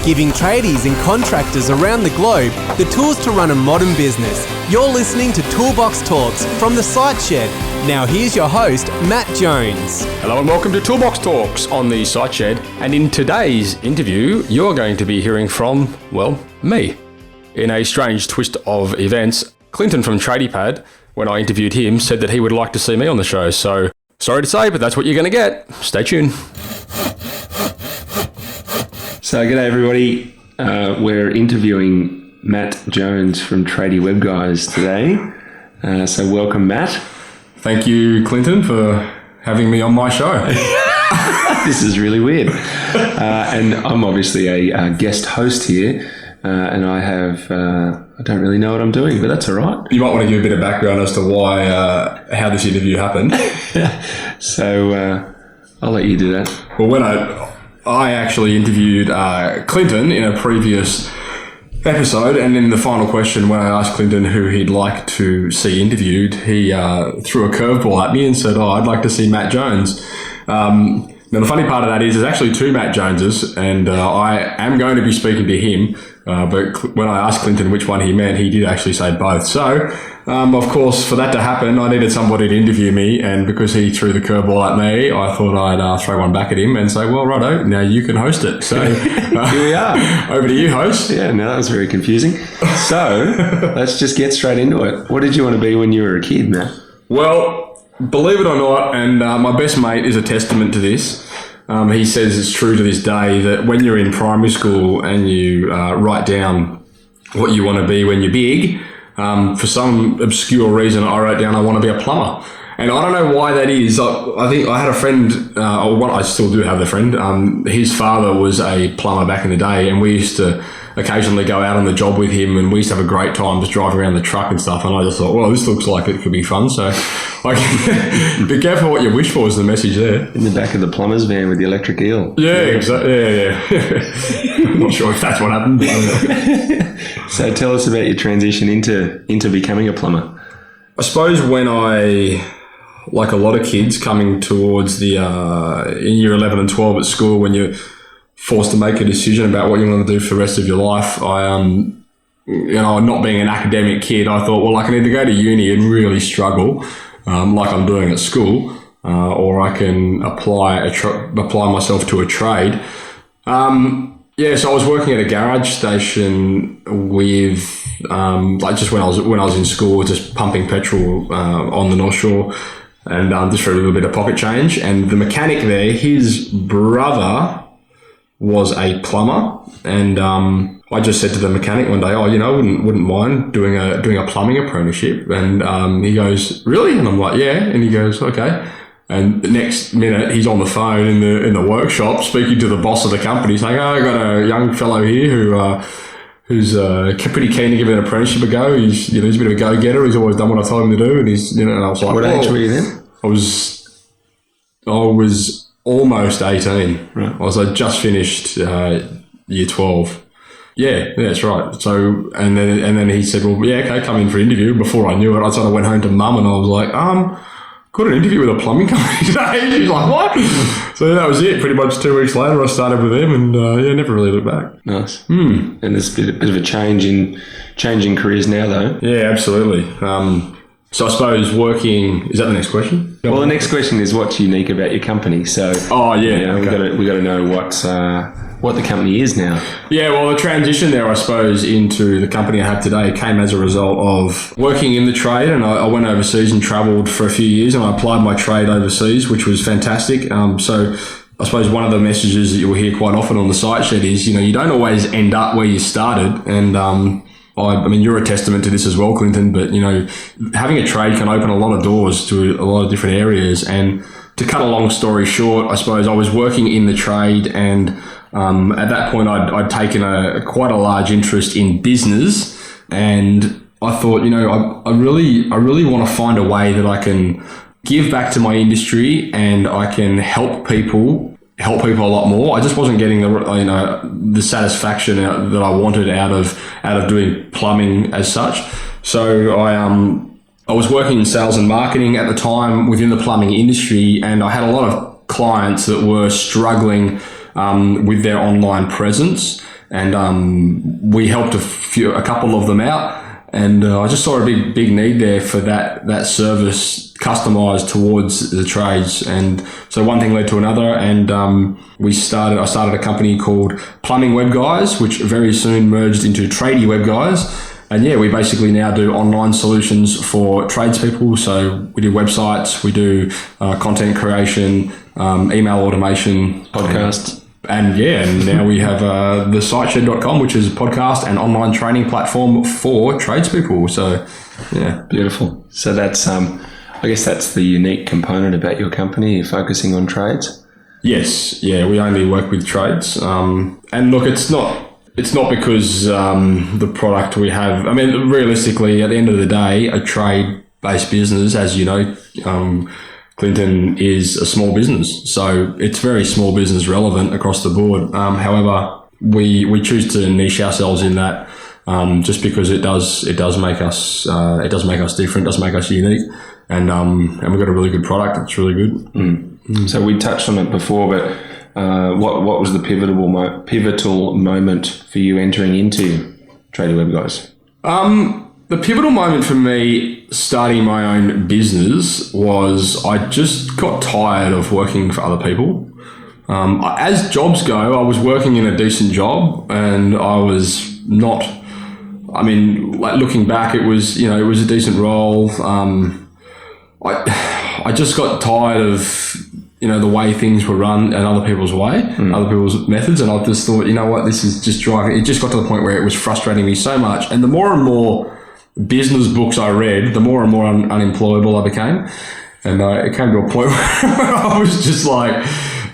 giving tradies and contractors around the globe the tools to run a modern business. You're listening to Toolbox Talks from the Site Shed. Now here's your host, Matt Jones. Hello and welcome to Toolbox Talks on the Site Shed. And in today's interview, you're going to be hearing from, well, me. In a strange twist of events, Clinton from TradiePad, when I interviewed him, said that he would like to see me on the show. So, sorry to say, but that's what you're going to get. Stay tuned. So, g'day everybody. We're interviewing Matt Jones from Tradie Web Guys today. So, welcome, Matt. Thank you, Clinton, for having me on my show. This is really weird. And I'm obviously a guest host here, and I don't really know what I'm doing, but that's all right. You might want to give a bit of background as to why, how this interview happened. So, I'll let you do that. Well, when I actually interviewed Clinton in a previous episode, and in the final question, when I asked Clinton who he'd like to see interviewed, he threw a curveball at me and said, I'd like to see Matt Jones. Now, the funny part of that is there's actually two Matt Joneses, and I am going to be speaking to him, but when I asked Clinton which one he meant, he did actually say both. So, of course, for that to happen, I needed somebody to interview me, and because he threw the curveball at me, I thought I'd throw one back at him and say, well, righto, now you can host it. So, here we are. Over to you, host. Yeah, no, that was very confusing. So, let's just get straight into it. What did you want to be when you were a kid, Matt? Well, believe it or not, and my best mate is a testament to this. He says it's true to this day that when you're in primary school and you write down what you want to be when you're big, for some obscure reason, I wrote down I want to be a plumber. And I don't know why that is. I think I had a friend, I still do have a friend. His father was a plumber back in the day, and we used to occasionally go out on the job with him, and we used to have a great time just driving around the truck and stuff. And I just thought, well, this looks like it could be fun. So be careful what you wish for is the message there. In the back of the plumber's van with the electric eel. Yeah, exactly. Yeah. I'm not sure if that's what happened. So tell us about your transition into becoming a plumber. I suppose when like a lot of kids coming towards the in year 11 and 12 at school, when you're forced to make a decision about what you want to do for the rest of your life, not being an academic kid, I thought, well, I can either go to uni and really struggle, like I'm doing at school, or I can apply myself to a trade. So I was working at a garage station with, just when I was in school, just pumping petrol on the North Shore, and just for a little bit of pocket change. And the mechanic there, his brother was a plumber, and I just said to the mechanic one day, wouldn't mind doing a plumbing apprenticeship. And he goes, really? And I'm like, yeah. And he goes, okay. And the next minute, he's on the phone in the workshop speaking to the boss of the company, saying, I got a young fellow here who's pretty keen to give an apprenticeship a go. He's a bit of a go-getter. He's always done what I told him to do. And and I was like, what age were you then? I was almost 18. Right. I just finished year 12. Yeah, that's right. So, and then he said, well, yeah, okay, come in for an interview. Before I knew it, I sort of went home to mum and I was like, got an interview with a plumbing company today. She's like, what? So that was it. Pretty much 2 weeks later, I started with them, and never really looked back. Nice. And there's a bit of a change in careers now, though. Yeah, absolutely. So I suppose working, is that the next question? Well, the next question is what's unique about your company. So, okay. we got to know what the company is now. Yeah, well, the transition there, I suppose, into the company I have today came as a result of working in the trade, and I went overseas and travelled for a few years, and I applied my trade overseas, which was fantastic. So I suppose one of the messages that you'll hear quite often on the Site Shed is, you don't always end up where you started, and I mean, you're a testament to this as well, Clinton, but, having a trade can open a lot of doors to a lot of different areas. And to cut a long story short, I suppose I was working in the trade, and at that point I'd taken quite a large interest in business, and I thought, I really want to find a way that I can give back to my industry and I can help people a lot more. I just wasn't getting the satisfaction that I wanted out of doing plumbing as such. So I was working in sales and marketing at the time within the plumbing industry, and I had a lot of clients that were struggling with their online presence. and we helped a couple of them out. And I just saw a big need there for that service customized towards the trades. And so one thing led to another, and I started a company called Plumbing Web Guys, which very soon merged into Tradie Web Guys. And yeah, we basically now do online solutions for tradespeople. So we do websites, we do content creation, email automation, podcasts. And now we have the siteshed.com, which is a podcast and online training platform for tradespeople. So, yeah. Beautiful. So that's, I guess that's the unique component about your company. You're focusing on trades? Yes. Yeah, we only work with trades. And look, it's not because the product we have, I mean, realistically, at the end of the day, a trade-based business, as you know, Clinton is a small business, so it's very small business relevant across the board. However, we choose to niche ourselves in that just because it does make us different, does make us unique, and we've got a really good product. It's really good. So we touched on it before, but what was the pivotal moment for you entering into Tradie Web Guys? The pivotal moment for me starting my own business was I just got tired of working for other people. As jobs go, I was working in a decent job, and I was not, I mean, like looking back, it was a decent role. I just got tired of, the way things were run and other people's way, other people's methods. And I just thought, you know what, this is just driving. It just got to the point where it was frustrating me so much. And the more and more business books I read, the more and more unemployable I became. And it came to a point where I was just like,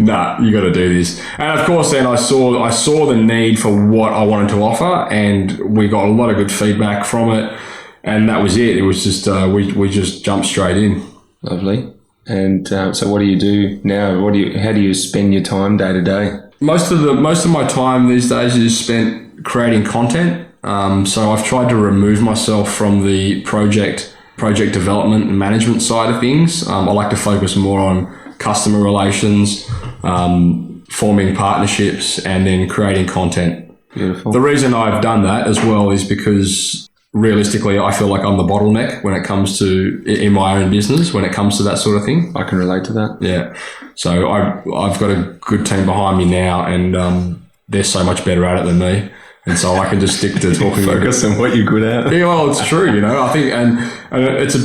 nah, you got to do this. And of course, then I saw the need for what I wanted to offer, and we got a lot of good feedback from it. And that was it. It was just, we just jumped straight in. Lovely. And so what do you do now? How do you spend your time day to day? Most of my time these days is spent creating content. So I've tried to remove myself from the project development and management side of things. I like to focus more on customer relations, forming partnerships, and then creating content. Beautiful. The reason I've done that as well is because realistically, I feel like I'm the bottleneck when it comes to, in my own business, when it comes to that sort of thing. I can relate to that. Yeah. So I've got a good team behind me now, and they're so much better at it than me. And so I can just stick to talking. Focus on what you're good at. Yeah, well, it's true, I think, and it's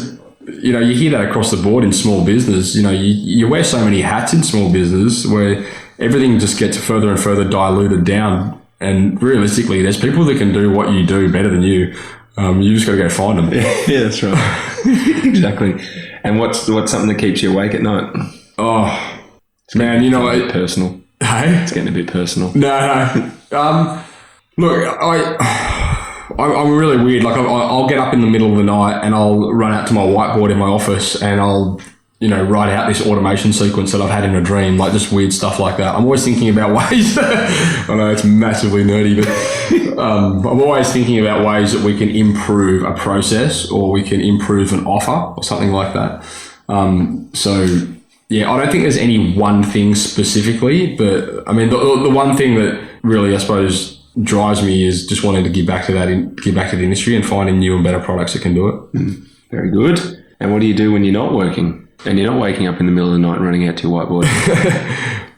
you hear that across the board in small business. You wear so many hats in small business where everything just gets further and further diluted down. And realistically, there's people that can do what you do better than you. You just got to go find them. Yeah, that's right. Exactly. And what's something that keeps you awake at night? Oh, man, a bit personal. Hey? It's getting a bit personal. No. Look, I'm really weird. Like I'll get up in the middle of the night and I'll run out to my whiteboard in my office and I'll, write out this automation sequence that I've had in a dream, like just weird stuff like that. I'm always thinking about ways. I know it's massively nerdy, but I'm always thinking about ways that we can improve a process or we can improve an offer or something like that. So yeah, I don't think there's any one thing specifically, but I mean the one thing that really, I suppose, drives me is just wanting to give back to the industry and finding new and better products that can do it. Very good. And what do you do when you're not working and you're not waking up in the middle of the night and running out to your whiteboard?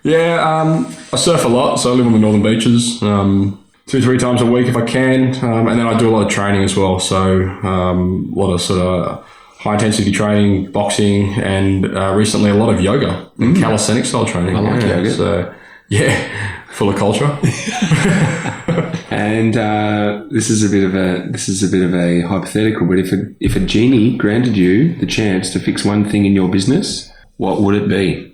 Yeah, I surf a lot, so I live on the northern beaches 2-3 times a week if I can, and then I do a lot of training as well, so a lot of sort of high intensity training, boxing, and recently a lot of yoga and calisthenic style training. I like yoga. So yeah, full of culture. And this is a bit of a hypothetical, but if a genie granted you the chance to fix one thing in your business, what would it be?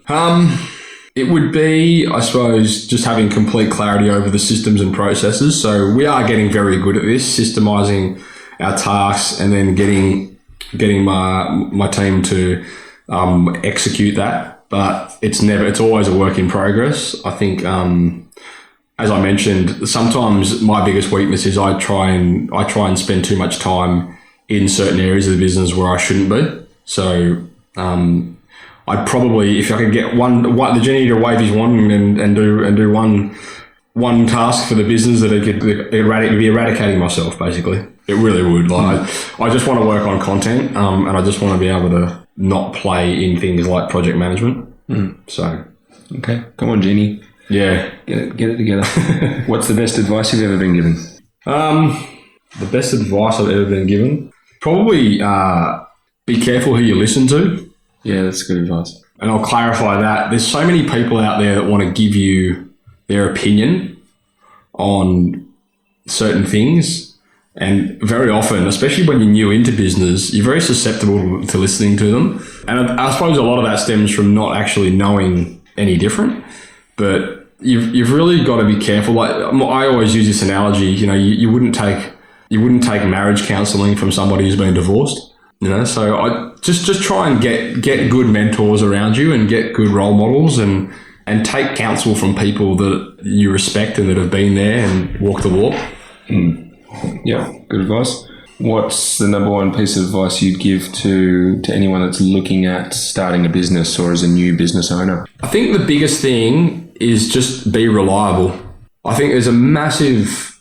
It would be, I suppose, just having complete clarity over the systems and processes. So we are getting very good at this, systemizing our tasks and then getting my team to execute that. But it's always a work in progress. I think, as I mentioned, sometimes my biggest weakness is I try and spend too much time in certain areas of the business where I shouldn't be. So I'd probably, if I could get the genie to wave his wand and do one one task for the business that it could be eradicating myself, basically. It really would. Like, I just want to work on content, and I just want to be able to not play in things like project management. So, okay, come on, Jeannie. Yeah, get it together. What's the best advice you've ever been given? The best advice I've ever been given, probably be careful who you listen to. Yeah, that's good advice. And I'll clarify that. There's so many people out there that want to give you their opinion on certain things. And very often, especially when you're new into business, you're very susceptible to listening to them. And I suppose a lot of that stems from not actually knowing any different. But you've really got to be careful. Like, I always use this analogy. You wouldn't take marriage counselling from somebody who's been divorced. So I just try and get good mentors around you and get good role models and take counsel from people that you respect and that have been there and walked the walk. Yeah, good advice. What's the number one piece of advice you'd give to anyone that's looking at starting a business or as a new business owner? I think the biggest thing is just be reliable. I think there's a massive...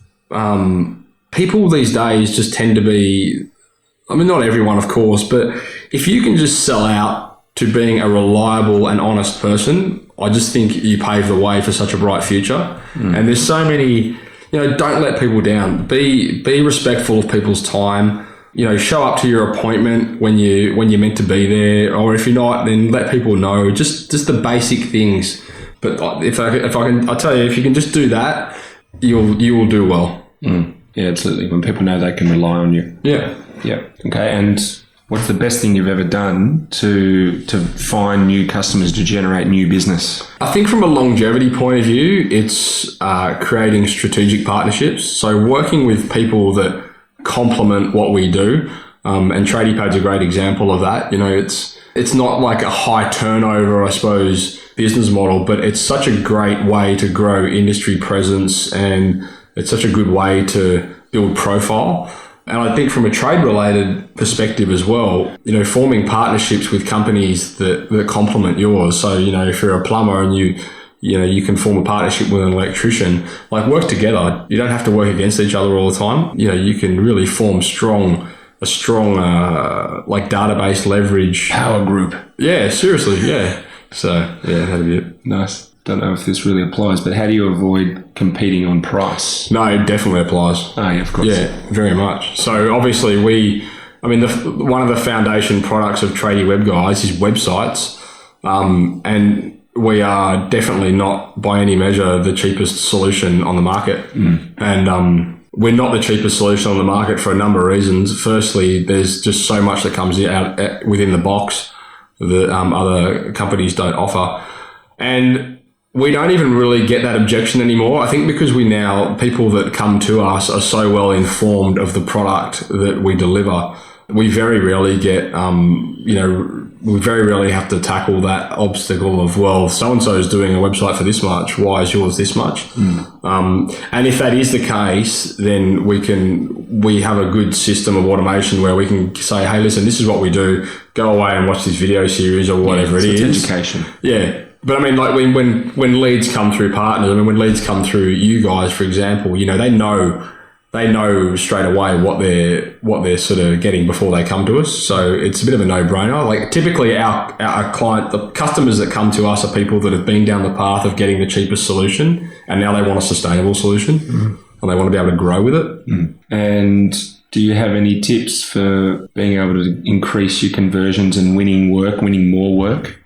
people these days just tend to be... I mean, not everyone, of course, but if you can just sell out to being a reliable and honest person, I just think you pave the way for such a bright future. And there's so many... don't let people down. Be respectful of people's time. Show up to your appointment when you're meant to be there, or if you're not, then let people know. Just the basic things. But if I can, I tell you, if you can just do that, you will do well. Yeah, absolutely. When people know they can rely on you. Yeah. Yeah. Okay. And what's the best thing you've ever done to find new customers, to generate new business? I think from a longevity point of view, it's creating strategic partnerships. So working with people that complement what we do. And TradiePad's a great example of that. It's not like a high turnover, I suppose, business model, but it's such a great way to grow industry presence, and it's such a good way to build profile. And I think from a trade-related perspective as well, forming partnerships with companies that complement yours. So, if you're a plumber and you can form a partnership with an electrician, like, work together. You don't have to work against each other all the time. You can really form a strong like database leverage. Power group. Yeah, seriously, yeah. So, yeah, that'd be it. Nice. Don't know if this really applies, but how do you avoid competing on price? No, it definitely applies. Oh, yeah, of course. Yeah, very much. So obviously one of the foundation products of Tradie Web Guys is websites. And we are definitely not by any measure the cheapest solution on the market. And we're not the cheapest solution on the market for a number of reasons. Firstly, there's just so much that comes out within the box that other companies don't offer. And we don't even really get that objection anymore. I think because people that come to us are so well informed of the product that we deliver, we very rarely get, we very rarely have to tackle that obstacle of, well, so-and-so is doing a website for this much, why is yours this much? And if that is the case, then we have a good system of automation where we can say, hey, listen, this is what we do. Go away and watch this video series or whatever it is. It's education. Yeah. But I mean, like when leads come through partners, when leads come through you guys, for example, they know straight away what they're sort of getting before they come to us. So it's a bit of a no-brainer. Like, typically our client, the customers that come to us are people that have been down the path of getting the cheapest solution, and now they want a sustainable solution, and they want to be able to grow with it. And do you have any tips for being able to increase your conversions and winning more work?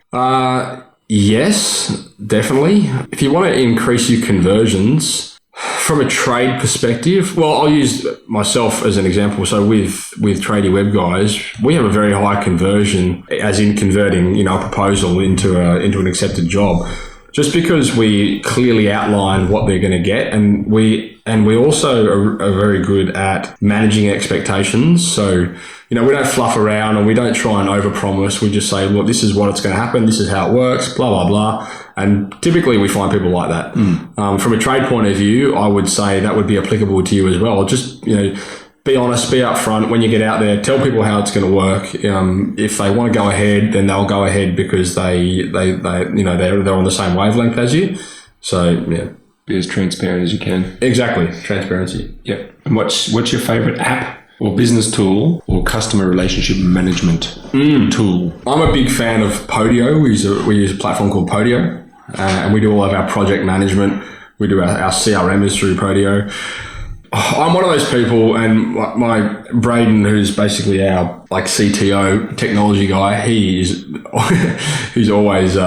Yes, definitely. If you want to increase your conversions from a trade perspective, well, I'll use myself as an example. So with Tradie Web Guys, we have a very high conversion, as in converting, a proposal into an accepted job, just because we clearly outline what they're going to get, and we also are very good at managing expectations. So, we don't fluff around and we don't try and overpromise. We just say, well, this is what it's going to happen. This is how it works, blah, blah, blah. And typically we find people like that. From a trade point of view, I would say that would be applicable to you as well. Just, be honest, be upfront when you get out there. Tell people how it's going to work. If they want to go ahead, then they'll go ahead because they're on the same wavelength as you. So, yeah. Be as transparent as you can. Exactly, transparency. Yep. And what's your favorite app or business tool or customer relationship management tool? I'm a big fan of Podio. We use a platform called Podio, and we do all of our project management. We do our CRM is through Podio. I'm one of those people, and my Braden, who's basically our CTO technology guy, he's always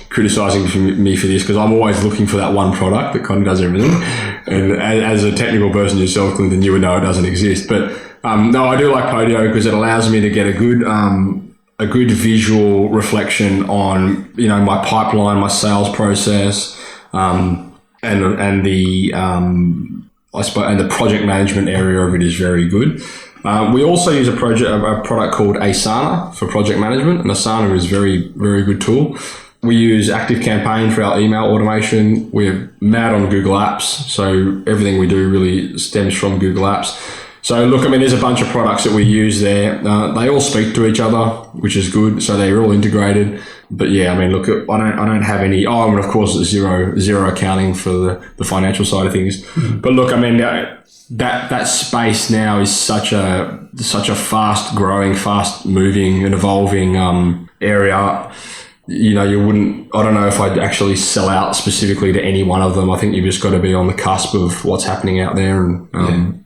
criticizing me for this, because I'm always looking for that one product that kind of does everything. And as a technical person yourself, Clinton, you would know it doesn't exist. But no, I do like Podio because it allows me to get a good visual reflection on my pipeline, my sales process, and the and the project management area of it is very good. We also use a product called Asana for project management, and Asana is very, very good tool. We use ActiveCampaign for our email automation. We're mad on Google Apps, so everything we do really stems from Google Apps. So look, there's a bunch of products that we use there. They all speak to each other, which is good. So they're all integrated. But yeah, look, I don't have any. Oh, and of course, zero accounting for the financial side of things. Mm-hmm. But look, that space now is such a fast growing, fast moving, and evolving area. You wouldn't. I don't know if I'd actually sell out specifically to any one of them. I think you've just got to be on the cusp of what's happening out there, and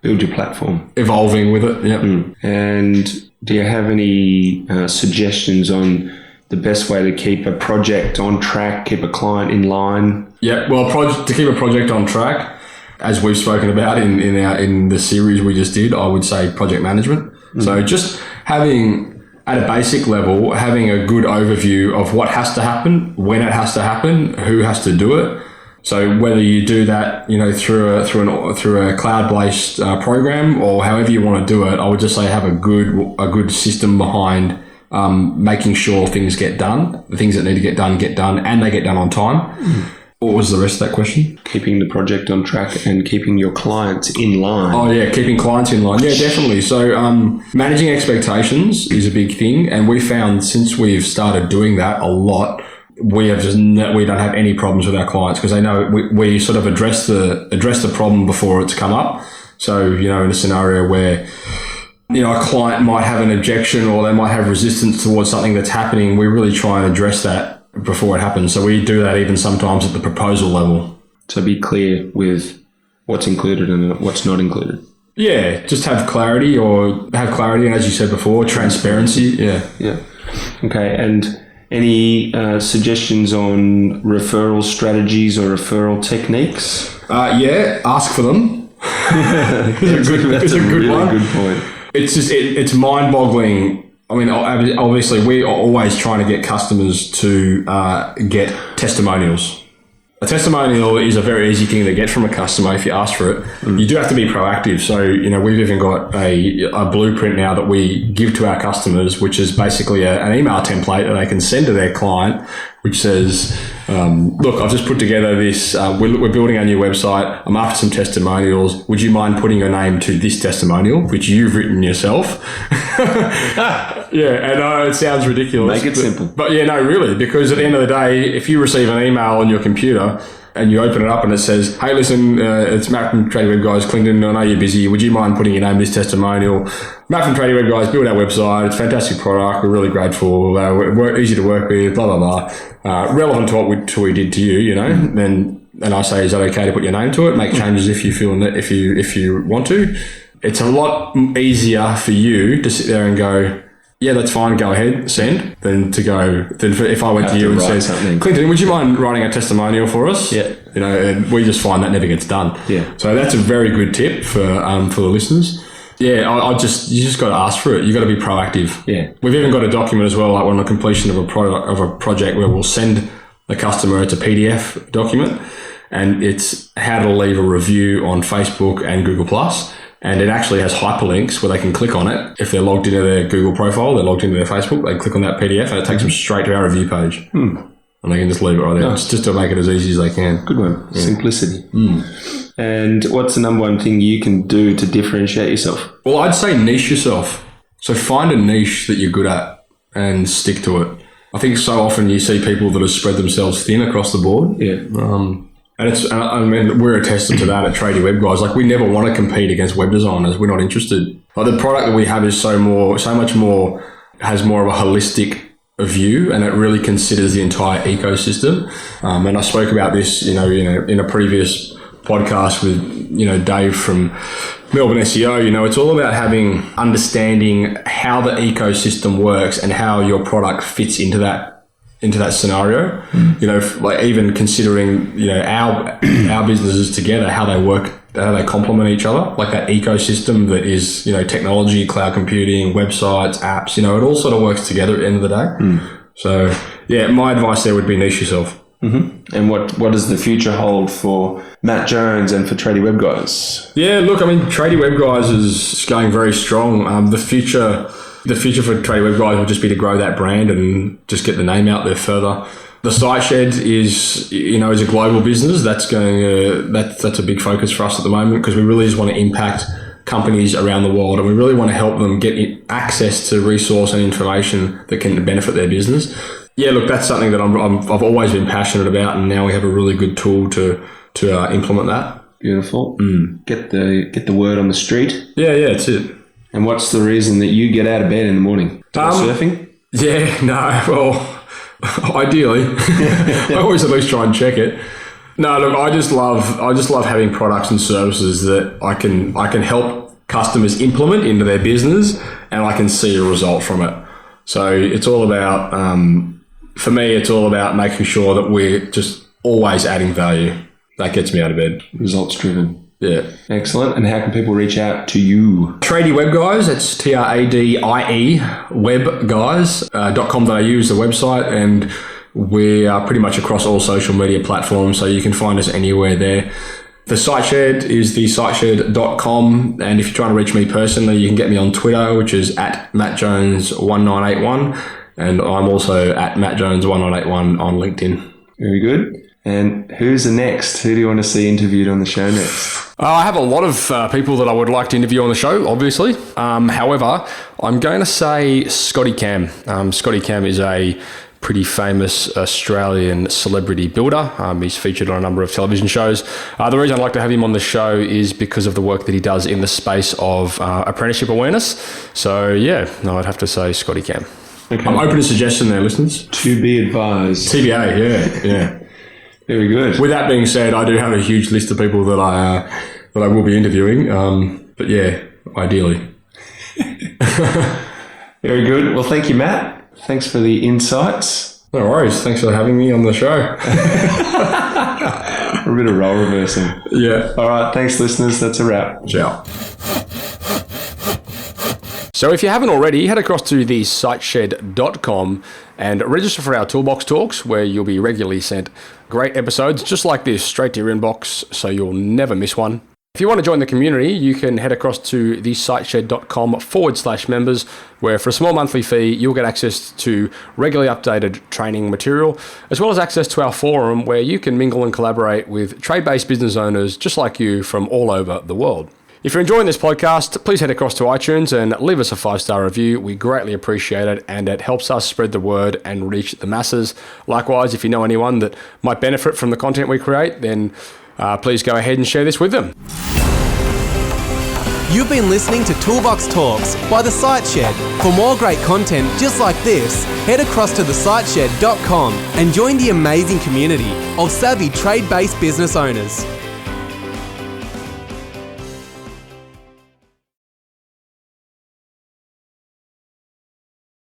build your platform, evolving with it. Yeah. And do you have any suggestions on the best way to keep a project on track, keep a client in line? Yeah, well, to keep a project on track, as we've spoken about in the series we just did, I would say project management. Mm-hmm. So just having, at a basic level, having a good overview of what has to happen, when it has to happen, who has to do it. So whether you do that, through a cloud-based program or however you want to do it, I would just say have a good system behind making sure things get done, the things that need to get done, and they get done on time. Mm. What was the rest of that question? Keeping the project on track and keeping your clients in line. Oh yeah, keeping clients in line. Yeah, definitely. So managing expectations is a big thing, and we found since we've started doing that a lot, we don't have any problems with our clients because they know we sort of address the problem before it's come up. So in a scenario where a client might have an objection or they might have resistance towards something that's happening, we really try and address that before it happens. So we do that even sometimes at the proposal level. So be clear with what's included and what's not included. Yeah, just have clarity, and as you said before, transparency. Yeah. Okay, and any suggestions on referral strategies or referral techniques? Yeah, ask for them. That's a really one. Good point. It's just it's mind-boggling. Obviously, we are always trying to get customers to get testimonials. A testimonial is a very easy thing to get from a customer if you ask for it. Mm. You do have to be proactive. So, we've even got a blueprint now that we give to our customers, which is basically an email template that they can send to their client, which says, look, I've just put together this, we're building a new website. I'm after some testimonials. Would you mind putting your name to this testimonial, which you've written yourself? Yeah, and it sounds ridiculous. Make it simple. But yeah, no, really, because at the end of the day, if you receive an email on your computer and you open it up and it says, hey, listen, it's Matt from TradiePad guys, Clinton, I know you're busy. Would you mind putting your name in this testimonial? Matt from TradiePad guys, build our website. It's a fantastic product. We're really grateful. We're easy to work with, blah, blah, blah. Relevant to what we did to you, Mm-hmm. And I say, is that okay to put your name to it? Make changes if you feel if you want to. It's a lot easier for you to sit there and go, yeah, that's fine, go ahead, send, than if I went to you and said, Clinton, would you mind writing a testimonial for us? Yeah. And we just find that never gets done. Yeah. So that's a very good tip for the listeners. Yeah, you just got to ask for it. You got to be proactive. Yeah. We've even got a document as well, like on the completion of a project where we'll send the customer, it's a PDF document, and it's how to leave a review on Facebook and Google+. And it actually has hyperlinks where they can click on it. If they're logged into their Google profile, they're logged into their Facebook, they click on that PDF and it takes them straight to our review page. And they can just leave it right there. It's just to make it as easy as they can. Good one. Yeah. Simplicity. And what's the number one thing you can do to differentiate yourself? Well, I'd say niche yourself. So find a niche that you're good at and stick to it. I think so often you see people that have spread themselves thin across the board. Yeah. And I mean, we're attested to that at Tradie Web Guys. Like, we never want to compete against web designers. We're not interested. Like, the product that we have is so much more, has more of a holistic view, and it really considers the entire ecosystem. And I spoke about this, in a previous podcast with, Dave from Melbourne SEO. It's all about understanding how the ecosystem works and how your product fits into that scenario. Like even considering, our businesses together, how they work, how they complement each other, like that ecosystem that is, technology, cloud computing, websites, apps, it all sort of works together at the end of the day. So yeah, my advice there would be niche yourself. Mm-hmm. And what does the future hold for Matt Jones and for Tradie Web Guys? Yeah, look, I mean, Tradie Web Guys is going very strong. The future for Tradie Web Guys will just be to grow that brand and just get the name out there further. The Site Shed is a global business. That's a big focus for us at the moment, because we really just want to impact companies around the world, and we really want to help them get access to resource and information that can benefit their business. Yeah, look, that's something that I've always been passionate about, and now we have a really good tool to implement that. Beautiful. Get the word on the street. Yeah, that's it. And what's the reason that you get out of bed in the morning? Surfing? Yeah, no, well, ideally. I always at least try and check it. No, look, I just love having products and services that I can help customers implement into their business, and I can see a result from it. So it's all about, for me, it's all about making sure that we're just always adding value. That gets me out of bed. Results driven. Yeah. Excellent. And how can people reach out to you? Tradie Web Guys, that's TRADIE webguys.com.au is the website, and we are pretty much across all social media platforms, so you can find us anywhere there. The Site Shed is thesiteshed.com, and if you're trying to reach me personally, you can get me on Twitter, which is at MattJones1981, and I'm also at MattJones1981 on LinkedIn. Very good. And who's the next? Who do you want to see interviewed on the show next? I have a lot of people that I would like to interview on the show, obviously. However, I'm going to say Scotty Cam. Scotty Cam is a pretty famous Australian celebrity builder. He's featured on a number of television shows. The reason I'd like to have him on the show is because of the work that he does in the space of apprenticeship awareness. So yeah, I'd have to say Scotty Cam. Okay. I'm open to suggestion there, listeners. To be advised. TBA, yeah. Very good. With that being said, I do have a huge list of people that I will be interviewing. But yeah, ideally. Very good. Well, thank you, Matt. Thanks for the insights. No worries. Thanks for having me on the show. A bit of role reversing. Yeah. All right. Thanks, listeners. That's a wrap. Ciao. So if you haven't already, head across to thesiteshed.com and register for our Toolbox Talks, where you'll be regularly sent great episodes just like this straight to your inbox, so you'll never miss one. If you want to join the community, you can head across to thesiteshed.com/members, where for a small monthly fee, you'll get access to regularly updated training material, as well as access to our forum, where you can mingle and collaborate with trade-based business owners just like you from all over the world. If you're enjoying this podcast, please head across to iTunes and leave us a 5-star review. We greatly appreciate it, and it helps us spread the word and reach the masses. Likewise, if you know anyone that might benefit from the content we create, then please go ahead and share this with them. You've been listening to Toolbox Talks by The Site Shed. For more great content just like this, head across to thesiteshed.com and join the amazing community of savvy trade-based business owners.